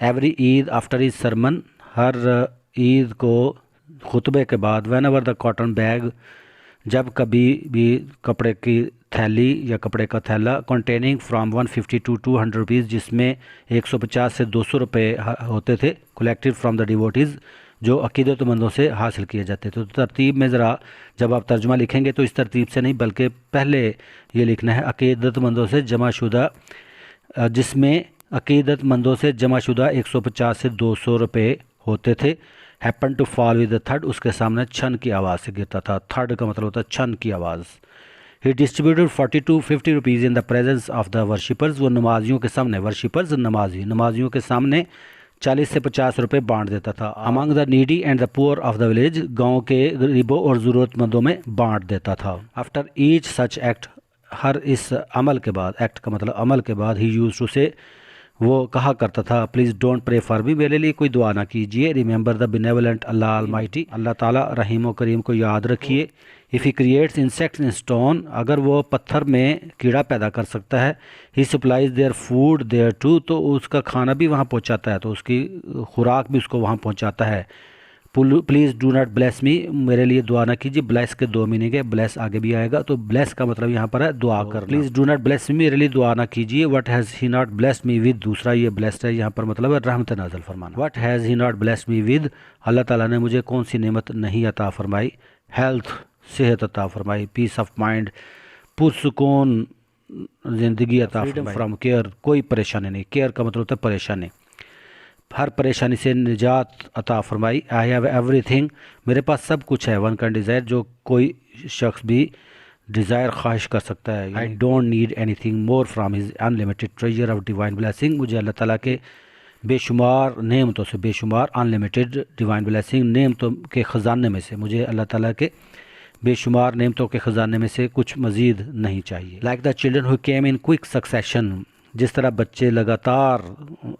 Every Eid after each sermon, ہر عید کو خطبے کے بعد، whenever the cotton bag, جب کبھی بھی کپڑے کی تھیلی یا کپڑے کا تھیلا، کنٹیننگ فرام 150 to 200 روپیز، جس میں 150 سے 200 روپے ہوتے تھے، کلیکٹڈ فرام دا ڈیووٹیز، جو عقیدت مندوں سے حاصل کیے جاتے تھے۔ تو ترتیب میں ذرا جب آپ ترجمہ لکھیں گے تو اس ترتیب سے نہیں، بلکہ پہلے یہ لکھنا ہے عقیدت مندوں سے جمع شدہ، جس میں عقیدت مندوں سے جمع شدہ 150 سے 200 روپے ہوتے تھے۔ Happen to fall with the third, اس کے سامنے چھن کی آواز سے گرتا تھا۔ تھرڈ کا مطلب ہوتا ہے چھن کی آواز۔ ہی ڈسٹریبیوٹڈ 40 to 50 rupees in the presence of the worshippers, وہ نمازیوں کے سامنے، ورشپرز نمازیوں کے سامنے 40 سے 50 روپے بانٹ دیتا تھا۔ Among the needy and the پور آف دا ولیج، گاؤں کے غریبوں اور ضرورت مندوں میں بانٹ دیتا تھا۔ آفٹر ایچ سچ ایکٹ، ہر اس عمل کے بعد، ایکٹ کا مطلب عمل کے بعد، ہی یوز ٹو سے، وہ کہا کرتا تھا، please don't pray for me, میرے لیے کوئی دعا نہ کیجیے، remember the benevolent Allah almighty, Allah تعالیٰ رحیم و کریم کو یاد رکھیے۔ If he creates insects in stone, اگر وہ پتھر میں کیڑا پیدا کر سکتا ہے، he supplies their food there too, تو اس کا کھانا بھی وہاں پہنچاتا ہے، تو اس کی خوراک بھی اس کو وہاں پہنچاتا ہے۔ پلیز ڈو ناٹ بلیس می، میرے لیے دعا نہ کیجیے۔ بلیس کے 2 میننگ ہے، بلیس آگے بھی آئے گا، تو بلیس کا مطلب یہاں پر ہے دعا کرنا۔ پلیز ڈو ناٹ بلیس می، میرے لیے دعا نہ کیجیے۔ What has he not blessed me with, دوسرا یہ بلیسڈ ہے یہاں پر مطلب ہے رحمت نازل فرمانا۔ What has he not blessed me with, Allah تعالیٰ نے مجھے کون سی نعمت نہیں عطا فرمائی؟ ہیلتھ، صحت عطا فرمائی، پیس آف مائنڈ، پرسکون زندگی عطا فرمائی، فریڈم فرام کیئر، کوئی پریشانی نہیں، کیئر کا مطلب ہوتا ہے پریشانی، ہر پریشانی سے نجات عطا فرمائی۔ آئی ہیو ایوری تھنگ، میرے پاس سب کچھ ہے، ون کین ڈیزائر، جو کوئی شخص بھی ڈیزائر خواہش کر سکتا ہے۔ I don't need any thing more from his in limited treasure of divine blessing, مجھے اللہ تعالیٰ کے بے شمار نعمتوں سے، بے شمار ان لمیٹڈ ڈیوائن بلیسنگ، نعمتوں کے خزانے میں سے، مجھے اللہ تعالیٰ کے بے شمار نعمتوں کے خزانے میں سے کچھ مزید نہیں چاہیے۔ Like the children who came in quick succession, جس طرح بچے لگاتار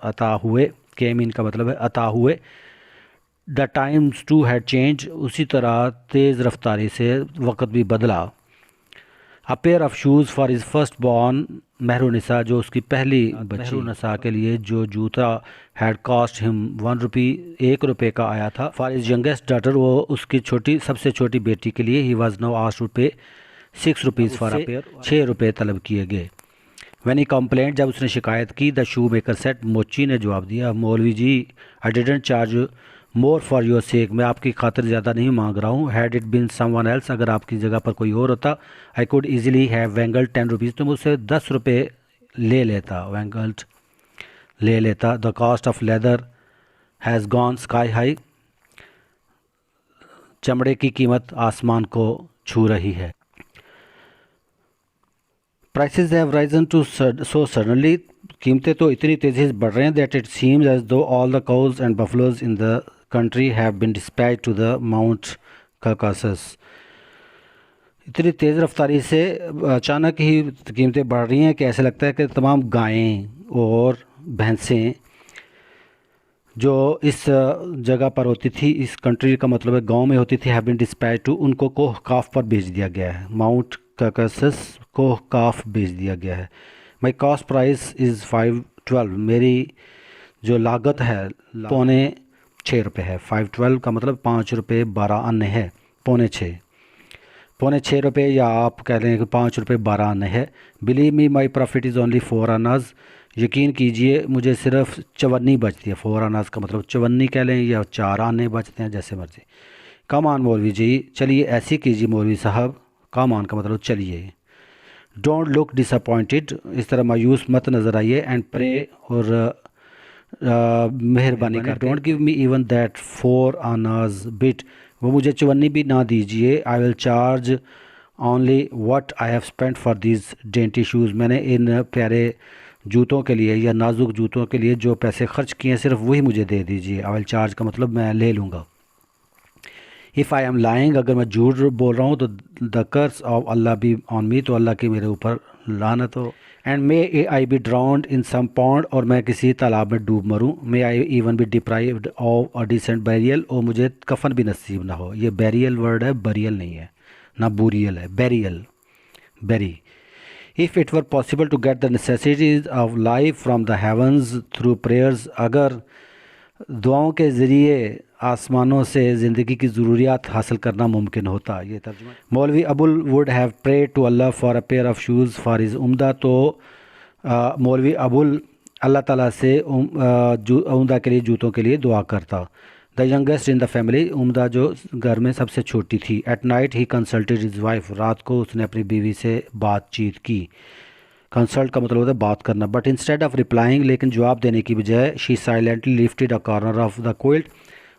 عطا ہوئے، کیم ان کا مطلب ہے عطا ہوئے۔ The times too had change, اسی طرح تیز رفتاری سے وقت بھی بدلا۔ A pair of shoes for his first born، مہرونسا، جو اس کی پہلی مہرونسا کے لیے جو جوتا had cost him 1 روپی، 1 روپے کا آیا تھا۔ For his youngest daughter، وہ اس کی سب سے چھوٹی بیٹی کے لیے he was now asked to pay 6 rupees for a pair، 6 روپے طلب کیے گئے۔ When he complained، جب اس نے شکایت کی، the shoemaker said، موچی نے جواب دیا، مولوی جی I didn't charge more for your sake، میں آپ کی خاطر زیادہ نہیں مانگ رہا ہوں۔ had it been someone else، اگر آپ کی جگہ پر کوئی اور ہوتا، I could easily have wangled 10 rupees, تو مجھ سے 10 روپے لے لیتا، wangled لے لیتا۔ the cost of leather has gone sky high، چمڑے کی قیمت آسمان کو چھو رہی ہے۔ prices have risen to so suddenly، قیمتیں تو اتنی تیزی سے بڑھ رہے ہیں that it seems as though all the cows and buffaloes in the country have been dispatched to the Mount Caucasus، اتنی تیز رفتاری سے اچانک ہی قیمتیں بڑھ رہی ہیں کہ ایسے لگتا ہے کہ تمام گائیں اور بھینسیں جو اس جگہ پر ہوتی تھی، اس کنٹری کا مطلب ہے گاؤں میں ہوتی تھی، have been dispatched to، ان کو کوہ کاف پر بھیج دیا گیا ہے، ماؤنٹ کاکسس، کوہ کاف بھیج دیا گیا ہے۔ my cost price is 512، میری جو لاگت ہے 5.6 روپے ہے۔ 512 کا مطلب 5 روپے 12 آنے ہے، 5.6 روپے، یا آپ کہہ لیں کہ 5 روپے 12 آنے ہے۔ believe me my profit is only 4 annas، یقین کیجئے مجھے صرف 54 بچتی ہے۔ 4 annas کا مطلب 54 کہہ لیں، یا 4 آنے بچتے ہیں، جیسے مرضی۔ کم آن مولوی جی، چلیے ایسی کیجیے مولوی صاحب، کم آن کا مطلب چلیے۔ ڈونٹ لک ڈس اپوائنٹڈ، اس طرح مایوس مت نظر آئیے۔ اینڈ پرے، اور مہربانی کر، don't give me even that 4 annas bit، وہ مجھے 54 بھی نہ دیجیے۔ I will charge only what I have spend for these dainty shoes, میں نے ان پیارے جوتوں کے لیے یا نازک جوتوں کے لیے جو پیسے خرچ کیے ہیں صرف وہی مجھے دے دیجیے۔ آئی ول چارج کا مطلب میں لے لوں گا۔ اف آئی ایم لائنگ، اگر میں جھوٹ بول رہا ہوں تو دا کرس آف اللہ بی آن می، تو اللہ کی میرے اوپر لعنت ہو۔ And may I be drowned in some pond, اور میں کسی تالاب میں ڈوب مروں۔ May I even be deprived of a decent burial, اور مجھے کفن بھی نصیب نہ ہو۔ یہ بیریل ورڈ ہے، بریل نہیں ہے، نہ بوریل ہے، بیریل، بیری۔ if it were possible to get the necessities of life from the heavens through prayers, اگر دعاؤں کے ذریعے آسمانوں سے زندگی کی ضروریات حاصل کرنا ممکن ہوتا. یہ ترجمہ. مولوی ابول would have prayed to Allah for a pair of shoes for his عمدہ. تو مولوی ابول اللہ تعالیٰ سے عمدہ کے لیے جوتوں کے لیے دعا کرتا. دا ینگیسٹ ان دا فیملی، عمدہ جو گھر میں سب سے چھوٹی تھی. At night he consulted his wife, رات کو اس نے اپنی بیوی سے بات چیت کی. کنسلٹ کا مطلب ہوتا ہے بات کرنا. بٹ انسٹیڈ آف ریپلائنگ، لیکن جواب دینے کی بجائے، she silently lifted a corner of the quilt,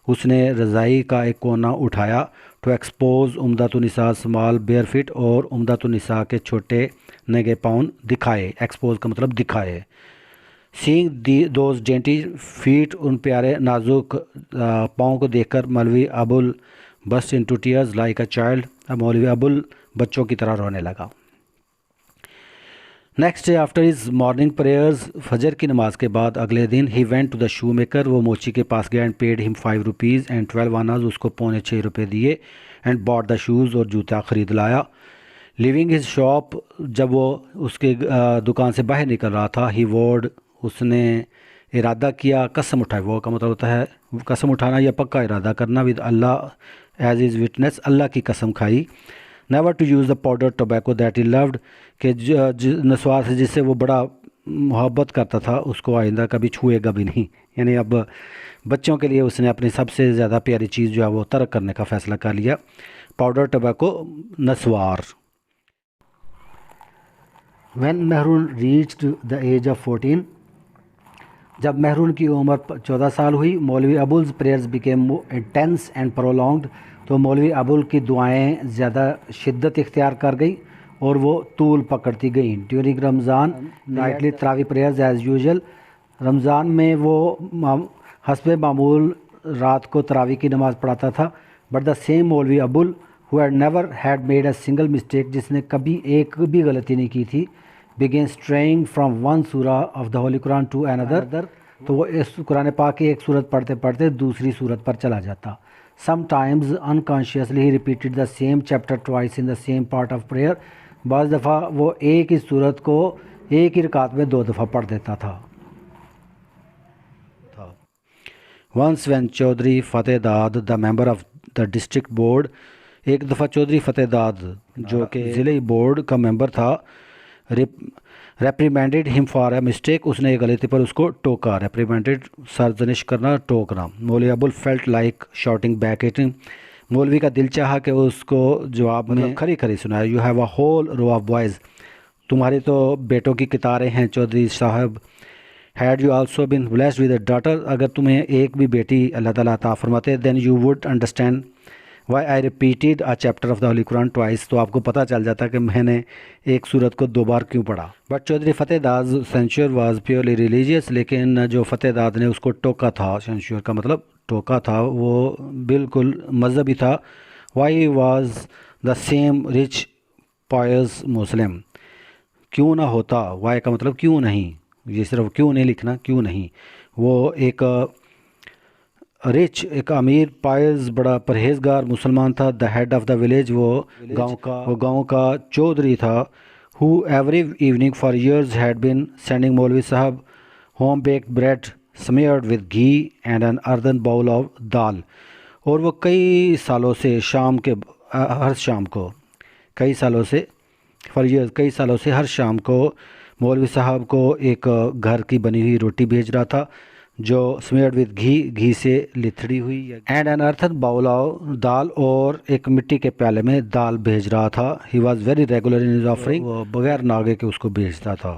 اس نے رضائی کا ایک کونا اٹھایا. ٹو ایکسپوز عمدۃ النساء اسمال بیئر فٹ، اور عمدۃ النساء کے چھوٹے ننگے پاؤں دکھائے. ایکسپوز کا مطلب دکھائے. سینگ دوز ڈینٹی فیٹ، ان پیارے نازک پاؤں کو دیکھ کر مولوی Abul burst into tears like a child, مولوی ابول بچوں کی طرح رونے لگا. Next day after his morning prayers, فجر کی نماز کے بعد اگلے دن، he went to the shoemaker, وہ موچی کے پاس گیا. اینڈ پیڈ ہم 5 روپیز اینڈ 12 آناز، اس کو 6.25 روپے دیے. اینڈ باٹ دا شوز، اور جوتا خرید لایا. لیونگ ہز شاپ، جب وہ اس کے دکان سے باہر نکل رہا تھا، ہی وارڈ، اس نے ارادہ کیا. قسم اٹھائی، وہ کا مطلب ہوتا ہے قسم اٹھانا یا پکا ارادہ کرنا. With Allah as his witness, Allah کی قسم کھائی. Never to use the powder tobacco that he loved, کہ نسوار سے جس سے وہ بڑا محبت کرتا تھا اس کو آئندہ کبھی چھوئے گا بھی نہیں. یعنی اب بچوں کے لیے اس نے اپنی سب سے زیادہ پیاری چیز جو ہے وہ ترک کرنے کا فیصلہ کر لیا. پاؤڈر ٹوبیکو، نسوار. When Mehrun reached the age of 14، جب مہرون کی عمر 14 سال ہوئی، مولوی Abul's prayers became intense and prolonged, تو مولوی ابول کی دعائیں زیادہ شدت اختیار کر گئی اور وہ طول پکڑتی گئیں. ڈیورنگ رمضان نائٹلی تراوی پریئرز ایز یوزول، رمضان میں وہ حسب معمول رات کو تراوی کی نماز پڑھاتا تھا. بٹ دا سیم مولوی ابول who had never had made a single mistake، جس نے کبھی ایک بھی غلطی نہیں کی تھی، began straying from one surah of the Holy Quran to another، تو وہ اس قرآن پاک کی ایک صورت پڑھتے پڑھتے دوسری صورت پر چلا جاتا. sometimes unconsciously he repeated the same chapter twice in the same part of prayer، بعض دفعہ وہ ایک ہی صورت کو ایک ہی رکعت میں 2 دفعہ پڑھ دیتا تھا. once when چودھری فتح داد the member of the district board، ایک دفعہ چودھری فتح داد جو کہ ضلعی بورڈ کا ممبر تھا، ریپریمینڈیڈ ہم فار اے مسٹیک، اس نے ایک غلطی پر اس کو ٹوکا. ریپریمینڈیڈ سرزنش کرنا، ٹوکنا. مولوی Abul felt like shouting back at him, مولوی کا دل چاہا کہ اس کو جواب میں کھری کھری سنایا. You have a whole row of boys, تمہاری تو بیٹوں کی قطاریں ہیں چودھری صاحب. Had you also been blessed with a daughter, اگر تمہیں ایک بھی بیٹی اللہ تعالیٰ عطا فرماتے، then you would understand why I repeated a chapter of the holy Quran twice, تو آپ کو پتہ چل جاتا کہ میں نے ایک صورت کو 2 بار کیوں پڑھا. بٹ چودھری فتح داد سینشور واز پیورلی ریلیجیس، لیکن جو فتح داد نے اس کو ٹوکا تھا، سینشور کا مطلب ٹوکا تھا، وہ بالکل مذہبی تھا. Why was the same rich pious Muslim, کیوں نہ ہوتا، وائی کا مطلب کیوں نہیں، یہ صرف کیوں نہیں لکھنا، کیوں نہیں. وہ ایک رچ، ایک امیر پائز، بڑا پرہیزگار مسلمان تھا. The head of the village, وہ گاؤں کا چودھری تھا. Who every evening for years had been sending maulvi sahib home baked bread smeared with ghee and an earthen bowl of dal, اور وہ کئی سالوں سے ہر شام کو ہر شام کو مولوی صاحب کو ایک گھر کی بنی ہوئی روٹی بھیج رہا تھا جو سمیئرڈ ود گھی سے لتھڑی ہوئی. And an earthen bowl of dal, اور ایک مٹی کے پیالے میں دال بھیج رہا تھا. He was very regular in his offering, وہ بغیر ناگے کے اس کو بھیجتا تھا.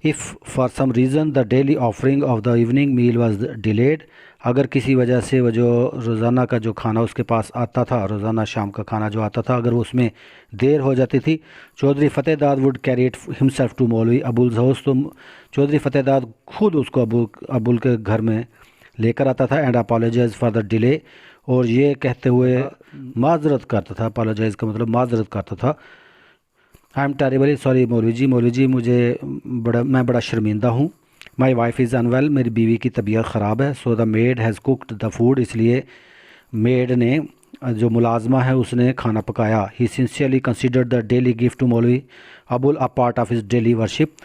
if for some reason the daily offering of the evening meal was delayed، اگر کسی وجہ سے وہ جو روزانہ کا جو کھانا اس کے پاس آتا تھا، روزانہ شام کا کھانا جو آتا تھا، اگر وہ اس میں دیر ہو جاتی تھی، Chaudhry Fateh Dad would carry it himself to Maulvi Abul's house, تو چودھری فتح داد خود اس کو ابول کے گھر میں لے کر آتا تھا. And apologize for the delay, اور یہ کہتے ہوئے معذرت کرتا تھا. اپالوجائز کا مطلب معذرت کرتا تھا. آئی ایم ٹیریبلی سوری مولوی جی میں بڑا شرمندہ ہوں. مائی وائف از انویل، میری بیوی کی طبیعت خراب ہے. So the maid has cooked the food, اس لیے میڈ نے جو ملازمہ ہے اس نے کھانا پکایا. He sincerely considered the daily gift to maulvi Abul a part of his daily worship.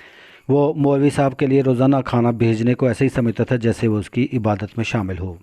وہ مولوی صاحب کے لیے روزانہ کھانا بھیجنے کو ایسے ہی سمجھتا تھا جیسے وہ اس کی عبادت میں شامل ہو.